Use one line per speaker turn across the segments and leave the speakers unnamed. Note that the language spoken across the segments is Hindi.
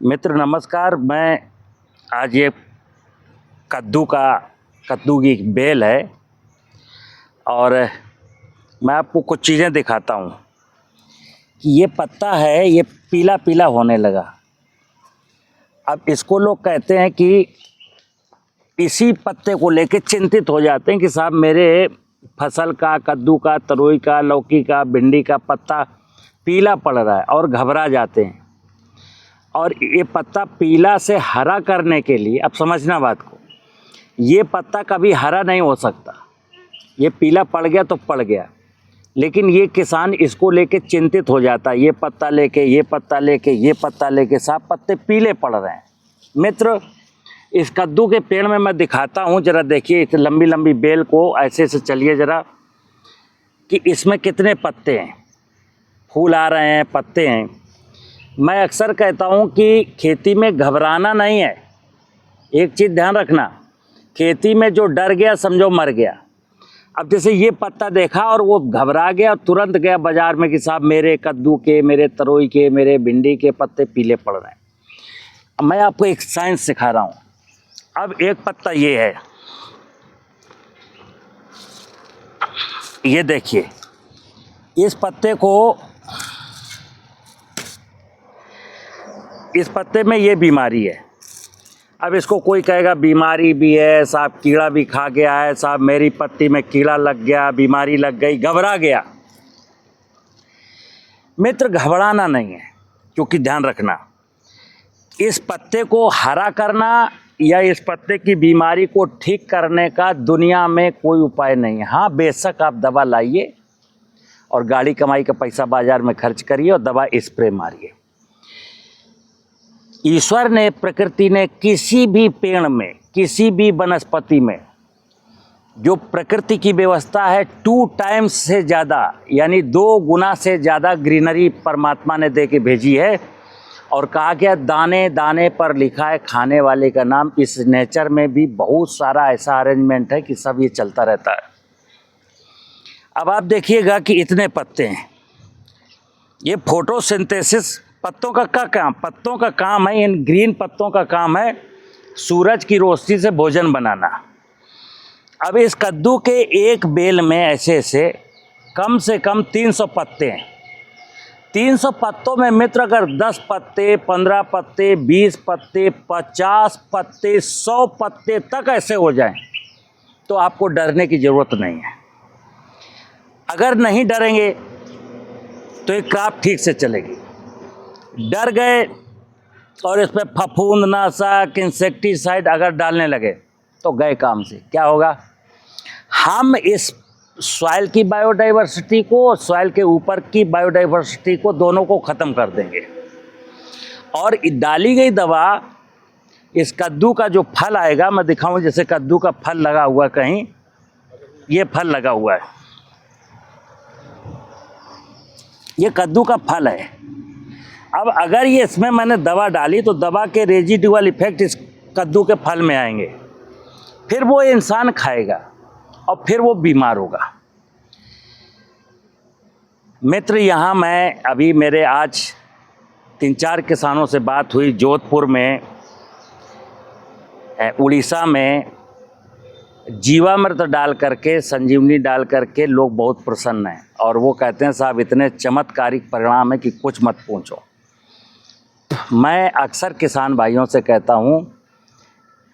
मित्र नमस्कार। मैं आज ये कद्दू की एक बेल है और मैं आपको कुछ चीज़ें दिखाता हूँ कि ये पत्ता है, ये पीला पीला होने लगा। अब इसको लोग कहते हैं कि इसी पत्ते को लेके चिंतित हो जाते हैं कि साहब मेरे फसल का, कद्दू का, तरोई का, लौकी का, भिंडी का पत्ता पीला पड़ रहा है और घबरा जाते हैं। और ये पत्ता पीला से हरा करने के लिए, अब समझना बात को, ये पत्ता कभी हरा नहीं हो सकता। ये पीला पड़ गया तो पड़ गया, लेकिन ये किसान इसको लेके चिंतित हो जाता है। ये पत्ता लेके, ये पत्ता लेके, ये पत्ता लेके, सब पत्ते पीले पड़ रहे हैं। मित्र, इस कद्दू के पेड़ में मैं दिखाता हूँ, ज़रा देखिए इस लंबी लंबी बेल को, ऐसे से चलिए ज़रा कि इसमें कितने पत्ते हैं, फूल आ रहे हैं, पत्ते हैं। मैं अक्सर कहता हूँ कि खेती में घबराना नहीं है। एक चीज़ ध्यान रखना, खेती में जो डर गया समझो मर गया। अब जैसे ये पत्ता देखा और वो घबरा गया और तुरंत गया बाज़ार में कि साहब मेरे कद्दू के, मेरे तरोई के, मेरे भिंडी के पत्ते पीले पड़ रहे हैं। अब मैं आपको एक साइंस सिखा रहा हूँ। अब एक पत्ता ये है, ये देखिए, इस पत्ते में ये बीमारी है। अब इसको कोई कहेगा बीमारी भी है साहब, कीड़ा भी खा गया है साहब, मेरी पत्ती में कीड़ा लग गया, बीमारी लग गई, घबरा गया। मित्र, घबराना नहीं है, क्योंकि ध्यान रखना, इस पत्ते को हरा करना या इस पत्ते की बीमारी को ठीक करने का दुनिया में कोई उपाय नहीं है। हाँ, बेशक आप दवा लाइए और गाड़ी कमाई का पैसा बाजार में खर्च करिए और दवा स्प्रे मारिए। ईश्वर ने, प्रकृति ने किसी भी पेड़ में, किसी भी वनस्पति में जो प्रकृति की व्यवस्था है, 2 टाइम्स से ज़्यादा, यानी 2 गुना से ज़्यादा ग्रीनरी परमात्मा ने दे के भेजी है। और कहा गया दाने दाने पर लिखा है खाने वाले का नाम। इस नेचर में भी बहुत सारा ऐसा अरेंजमेंट है कि सब ये चलता रहता है। अब आप देखिएगा कि इतने पत्ते हैं, ये फोटोसिंथेसिस, पत्तों का काम है, इन ग्रीन पत्तों का काम है सूरज की रोशनी से भोजन बनाना। अब इस कद्दू के एक बेल में ऐसे ऐसे कम से कम 300 पत्ते हैं। 300 पत्तों में मित्र अगर 10 पत्ते, 15 पत्ते, 20 पत्ते, 50 पत्ते, 100 पत्ते तक ऐसे हो जाएं तो आपको डरने की ज़रूरत नहीं है। अगर नहीं डरेंगे तो ये क्रॉप ठीक से चलेगी। डर गए और इस पर फफूंदनाशक, इंसेक्टिसाइड अगर डालने लगे तो गए काम से। क्या होगा? हम इस सॉइल की बायोडाइवर्सिटी को, सॉइल के ऊपर की बायोडाइवर्सिटी को, दोनों को ख़त्म कर देंगे। और डाली गई दवा, इस कद्दू का जो फल आएगा, मैं दिखाऊं, जैसे कद्दू का फल लगा हुआ कहीं, ये फल लगा हुआ है, ये कद्दू का फल है। अब अगर ये इसमें मैंने दवा डाली तो दवा के रेजिडुअल इफेक्ट इस कद्दू के फल में आएंगे, फिर वो इंसान खाएगा और फिर वो बीमार होगा। मित्र, यहाँ मैं अभी मेरे आज 3-4 किसानों से बात हुई, जोधपुर में, उड़ीसा में जीवामृत डाल करके, संजीवनी डाल करके लोग बहुत प्रसन्न हैं और वो कहते हैं साहब इतने चमत्कारिक परिणाम है कि कुछ मत पूछो। मैं अक्सर किसान भाइयों से कहता हूँ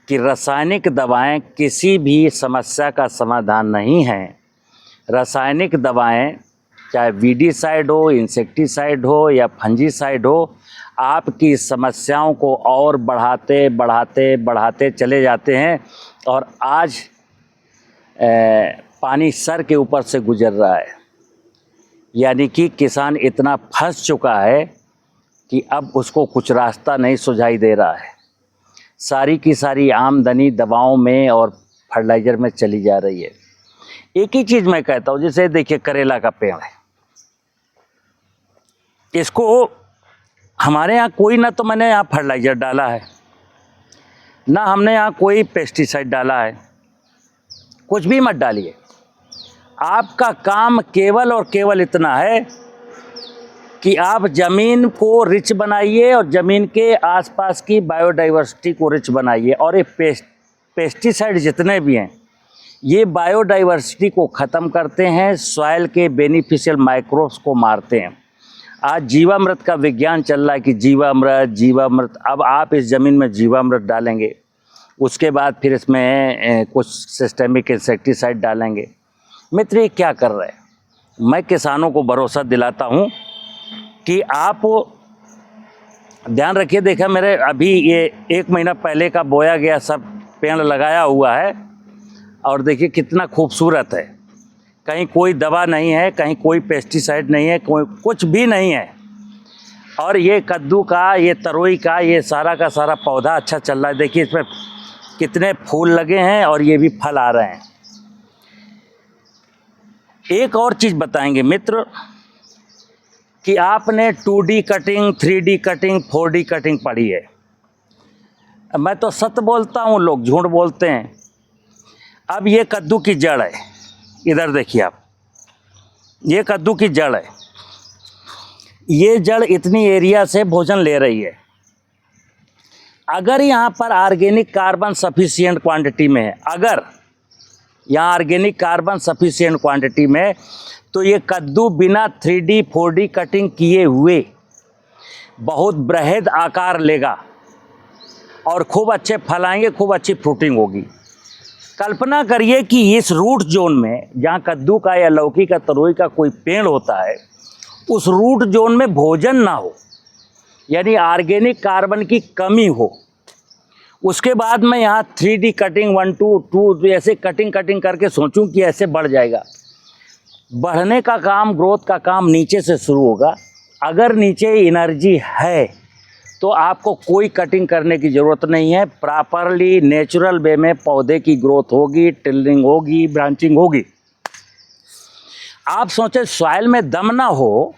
कि रासायनिक दवाएं किसी भी समस्या का समाधान नहीं है। रासायनिक दवाएं, चाहे वीडीसाइड हो, इंसेक्टिसाइड हो या फंजीसाइड हो, आपकी समस्याओं को और बढ़ाते बढ़ाते बढ़ाते चले जाते हैं। और आज पानी सर के ऊपर से गुजर रहा है, यानी कि किसान इतना फंस चुका है कि अब उसको कुछ रास्ता नहीं सुझाई दे रहा है। सारी की सारी आमदनी दवाओं में और फर्टिलाइज़र में चली जा रही है। एक ही चीज़ मैं कहता हूँ, जैसे देखिए करेला का पेड़ है, इसको हमारे यहाँ कोई, ना तो मैंने यहाँ फर्टिलाइज़र डाला है, ना हमने यहाँ कोई पेस्टिसाइड डाला है, कुछ भी मत डालिए। आपका काम केवल और केवल इतना है कि आप ज़मीन को रिच बनाइए और ज़मीन के आसपास की बायोडाइवर्सिटी को रिच बनाइए। और ये पेस्टिसाइड जितने भी हैं ये बायोडाइवर्सिटी को ख़त्म करते हैं, सॉइल के बेनिफिशियल माइक्रोब्स को मारते हैं। आज जीवामृत का विज्ञान चल रहा है कि जीवामृत। अब आप इस ज़मीन में जीवामृत डालेंगे, उसके बाद फिर इसमें कुछ सिस्टेमिक इंसेक्टिसाइड डालेंगे। मित्र ये क्या कर रहे हैं? मैं किसानों को भरोसा दिलाता हूँ कि आप ध्यान रखिए। देखा मेरे अभी ये 1 महीना पहले का बोया गया सब पेड़ लगाया हुआ है और देखिए कितना खूबसूरत है। कहीं कोई दवा नहीं है, कहीं कोई पेस्टिसाइड नहीं है, कोई कुछ भी नहीं है। और ये कद्दू का, ये तरोई का, ये सारा का सारा पौधा अच्छा चल रहा है। देखिए इसमें कितने फूल लगे हैं और ये भी फल आ रहे हैं। एक और चीज़ बताएंगे मित्र कि आपने 2D cutting, 3D cutting, 4D cutting पढ़ी है। मैं तो सत्य बोलता हूँ, लोग झूठ बोलते हैं। अब ये कद्दू की जड़ है, इधर देखिए आप, ये कद्दू की जड़ है। ये जड़ इतनी एरिया से भोजन ले रही है। अगर यहाँ पर ऑर्गेनिक कार्बन सफिशिएंट क्वांटिटी में है, अगर यहाँ ऑर्गेनिक कार्बन सफिशिएंट क्वांटिटी में है, तो ये कद्दू बिना 3D 4D कटिंग किए हुए बहुत बृहद आकार लेगा और खूब अच्छे फल आएंगे, खूब अच्छी फ्रूटिंग होगी। कल्पना करिए कि इस रूट जोन में जहाँ कद्दू का या लौकी का, तरोई का कोई पेड़ होता है, उस रूट जोन में भोजन ना हो, यानी ऑर्गेनिक कार्बन की कमी हो। उसके बाद मैं यहाँ 3D कटिंग 1 2 2 ऐसे कटिंग करके सोचूं कि ऐसे बढ़ जाएगा। बढ़ने का काम, ग्रोथ का काम नीचे से शुरू होगा। अगर नीचे एनर्जी है तो आपको कोई कटिंग करने की ज़रूरत नहीं है। प्रॉपरली नेचुरल वे में पौधे की ग्रोथ होगी, टिल्लिंग होगी, ब्रांचिंग होगी। आप सोचें सॉइल में दम ना हो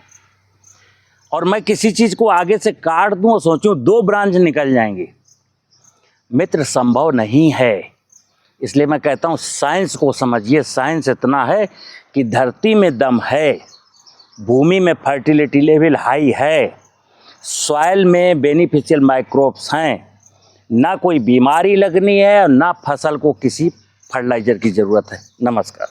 और मैं किसी चीज़ को आगे से काट दूं और सोचूं 2 ब्रांच निकल जाएंगी। मित्र संभव नहीं है। इसलिए मैं कहता हूं साइंस को समझिए। साइंस इतना है कि धरती में दम है, भूमि में फर्टिलिटी लेवल हाई है, सॉइल में बेनिफिशियल माइक्रोब्स हैं, ना कोई बीमारी लगनी है और ना फसल को किसी फर्टिलाइजर की ज़रूरत है। नमस्कार।